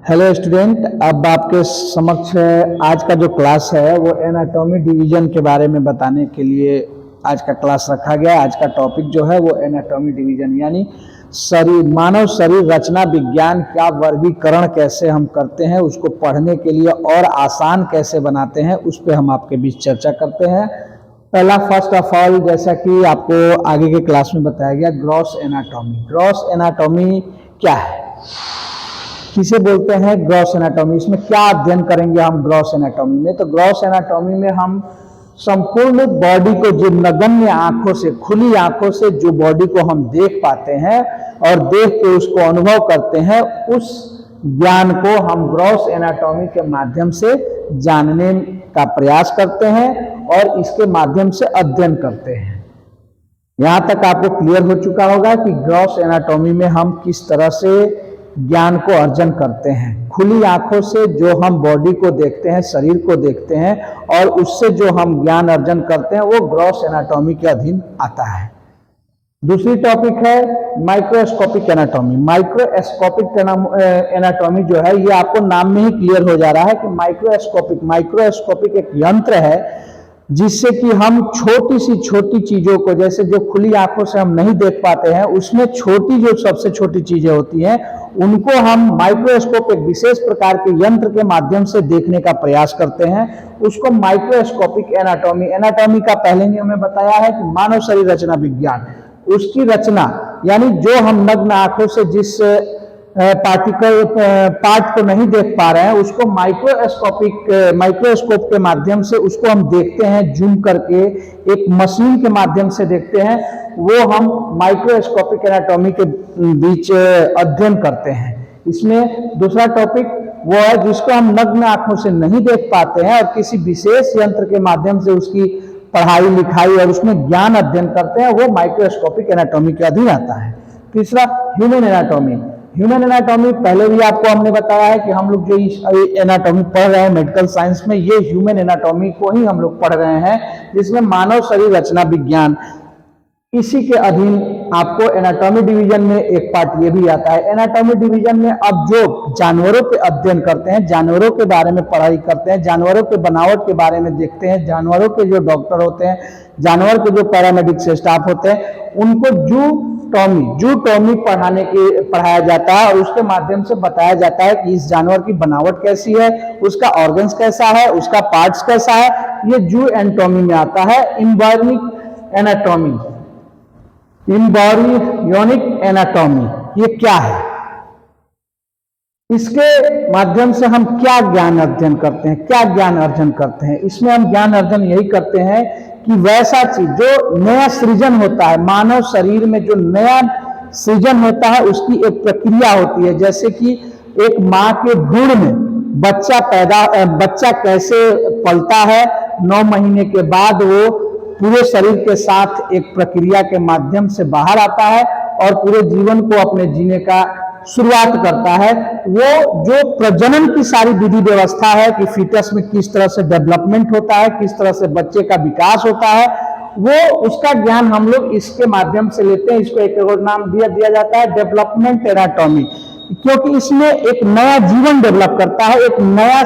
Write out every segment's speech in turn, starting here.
Hello student, अब आपके समक्ष आज का जो क्लास है वो एनाटॉमी डिवीजन के बारे में बताने के लिए आज का क्लास रखा गया है। आज का टॉपिक जो है वो एनाटॉमी डिवीजन यानी शरीर, मानव शरीर रचना विज्ञान का वर्गीकरण कैसे हम करते हैं, उसको पढ़ने के लिए और आसान कैसे बनाते हैं, उस पर हम आपके बीच चर्चा करते हैं। पहला, फर्स्ट ऑफ ऑल, जैसा कि आपको आगे के क्लास में बताया गया, ग्रॉस एनाटॉमी। ग्रॉस एनाटॉमी क्या है, किसे बोलते हैं ग्रॉस एनाटॉमी? इसमें क्या अध्ययन करेंगे हम ग्रॉस एनाटॉमी में? तो ग्रॉस एनाटॉमी में हम संपूर्ण बॉडी को, जो नगण्य आंखों से, खुली आंखों से जो बॉडी को हम देख पाते हैं और देख के उसको अनुभव करते हैं, उस ज्ञान को हम ग्रॉस एनाटॉमी के माध्यम से जानने का प्रयास करते हैं और इसके माध्यम से अध्ययन करते हैं। यहां तक आपको क्लियर हो चुका होगा कि ग्रॉस एनाटॉमी में हम किस तरह से ज्ञान को अर्जन करते हैं। खुली आंखों से जो हम बॉडी को देखते हैं, शरीर को देखते हैं और उससे जो हम ज्ञान अर्जन करते हैं वो ग्रॉस एनाटॉमी के अधीन आता है। दूसरी टॉपिक है माइक्रोस्कोपिक एनाटॉमी। माइक्रोस्कोपिक एनाटॉमी जो है ये आपको नाम में ही क्लियर हो जा रहा है कि माइक्रोस्कोपिक एक यंत्र है जिससे कि हम छोटी सी छोटी चीजों को, जैसे जो खुली आंखों से हम नहीं देख पाते हैं, उसमें छोटी जो सबसे छोटी चीजें होती हैं उनको हम माइक्रोस्कोप, एक विशेष प्रकार के यंत्र के माध्यम से देखने का प्रयास करते हैं। उसको माइक्रोस्कोपिक एनाटॉमी, एनाटॉमी का पहले ही हमें बताया है कि मानव शरीर रचना विज्ञान, उसकी रचना यानी जो हम नग्न आंखों से जिस पार्ट को नहीं देख पा रहे हैं उसको माइक्रोस्कोप के माध्यम से उसको हम देखते हैं, जूम करके एक मशीन के माध्यम से देखते हैं, वो हम माइक्रोस्कोपिक एनाटॉमी के बीच अध्ययन करते हैं। इसमें दूसरा टॉपिक वो है जिसको हम नग्न आंखों से नहीं देख पाते हैं और किसी विशेष यंत्र के माध्यम से उसकी पढ़ाई लिखाई और उसमें ज्ञान अध्ययन करते हैं, वो माइक्रोस्कोपिक एनाटॉमी के अधीन आता है। तीसरा, ह्यूमन एनाटॉमी। ह्यूमन एनाटॉमी पहले भी आपको हमने बताया है कि हम लोग जो एनाटॉमी पढ़ रहे हैं मेडिकल साइंस में, ये ह्यूमन एनाटॉमी को ही हम लोग पढ़ रहे हैं, जिसमें मानव शरीर रचना विज्ञान, इसी के अधीन आपको एनाटॉमी डिवीजन में एक पार्ट ये भी आता है। एनाटॉमी डिवीजन में अब जो जानवरों पे अध्ययन करते हैं, जानवरों के बारे में पढ़ाई करते हैं, जानवरों के बनावट के बारे में देखते हैं, जानवरों के जो डॉक्टर होते हैं, जानवर के जो पैरामेडिक से स्टाफ होते हैं, उनको जूटॉमी पढ़ाया जाता है और उसके माध्यम से बताया जाता है कि इस जानवर की बनावट कैसी है, उसका ऑर्गन्स कैसा है, उसका पार्ट्स कैसा है। ये जू एंटोमी में आता है। इम्बायोनिक एनाटॉमी, इम्बायोनिक एनाटॉमी ये क्या है? इसके माध्यम से हम क्या ज्ञान अध्ययन करते हैं, क्या ज्ञान अर्जन करते हैं? इसमें हम ज्ञान अर्जन यही करते हैं कि वैसा चीज जो नया सृजन होता है, मानव शरीर में जो नया सृजन होता है उसकी एक प्रक्रिया होती है। जैसे कि एक माँ के भ्रूण में बच्चा कैसे पलता है, 9 महीने के बाद वो पूरे शरीर के साथ एक प्रक्रिया के माध्यम से बाहर आता है और पूरे जीवन को अपने जीने का शुरुआत करता है। वो जो प्रजनन की सारी विधि व्यवस्था है कि फीटस में किस तरह से डेवलपमेंट होता है, किस तरह से बच्चे का विकास होता है, वो उसका ज्ञान हम लोग इसके माध्यम से लेते हैं। इसको एक और नाम दिया जाता है डेवलपमेंट एनाटॉमी, क्योंकि इसमें एक नया जीवन डेवलप करता है, एक नया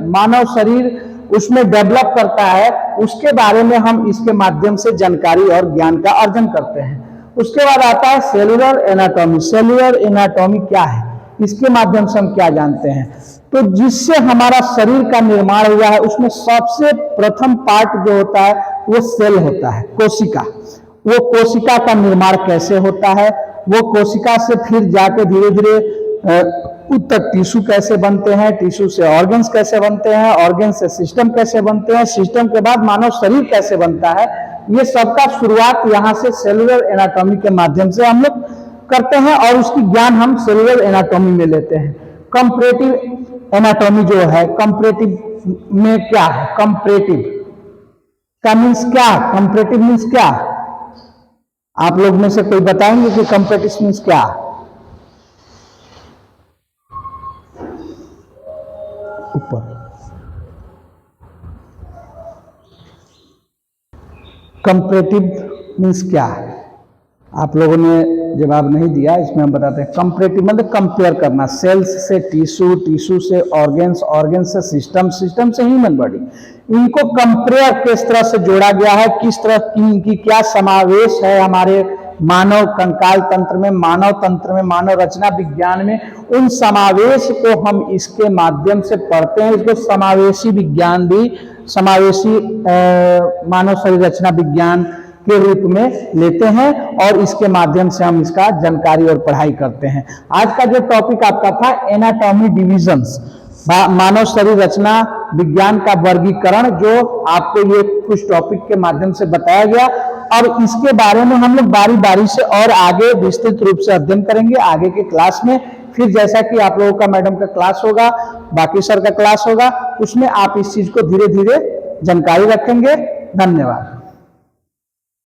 मानव शरीर उसमें डेवलप करता है। उसके बारे में हम इसके माध्यम से जानकारी और ज्ञान का अर्जन करते हैं। उसके बाद आता है सेलुलर एनाटॉमी। सेलुलर एनाटॉमी क्या है, इसके माध्यम से हम क्या जानते हैं? तो जिससे हमारा शरीर का निर्माण हुआ है उसमें सबसे प्रथम पार्ट जो होता है वो सेल होता है, कोशिका। वो कोशिका का निर्माण कैसे होता है, वो कोशिका से फिर जाके धीरे धीरे उत्तक टिश्यू कैसे बनते हैं, टिश्यू से ऑर्गन्स कैसे बनते हैं, ऑर्गन से सिस्टम कैसे बनते हैं, सिस्टम के बाद मानव शरीर कैसे बनता है, ये सबका शुरुआत यहाँ से सेलुलर एनाटॉमी के माध्यम से हम लोग करते हैं और उसकी ज्ञान हम सेलुलर एनाटॉमी में लेते हैं। कंपैरेटिव एनाटॉमी जो है, कंपैरेटिव में क्या है? कंपैरेटिव का मीन्स क्या? कंपैरेटिव मीन्स क्या? आप लोग में से कोई बताएंगे कि कंपैरेटिव मीन्स क्या? ऊपर कंपैरेटिव मीन्स क्या है? आप लोगों ने जवाब नहीं दिया, इसमें हम बताते हैं। कंपैरेटिव मतलब कंपेयर करना, सेल्स से टिश्यू, टिश्यू से ऑर्गन्स, ऑर्गन से सिस्टम, सिस्टम से ह्यूमन बॉडी। इनको कंपेयर किस तरह से जोड़ा गया है, किस तरह की इनकी क्या समावेश है हमारे मानव कंकाल तंत्र में, मानव तंत्र में, मानव रचना विज्ञान में, उन समावेश को हम इसके माध्यम से पढ़ते हैं। इसको समावेशी विज्ञान भी, समावेशी मानव शरीर रचना विज्ञान के रूप में लेते हैं और इसके माध्यम से हम इसका जानकारी और पढ़ाई करते हैं। आज का जो टॉपिक आपका था एनाटॉमी डिविजन्स, मानव शरीर रचना विज्ञान का वर्गीकरण, जो आपको ये कुछ टॉपिक के माध्यम से बताया गया और इसके बारे में हम लोग बारी बारी से और आगे विस्तृत रूप से अध्ययन करेंगे आगे के क्लास में। फिर जैसा कि आप लोगों का मैडम का क्लास होगा, बाकी सर का क्लास होगा, उसमें आप इस चीज को धीरे धीरे जानकारी रखेंगे। धन्यवाद।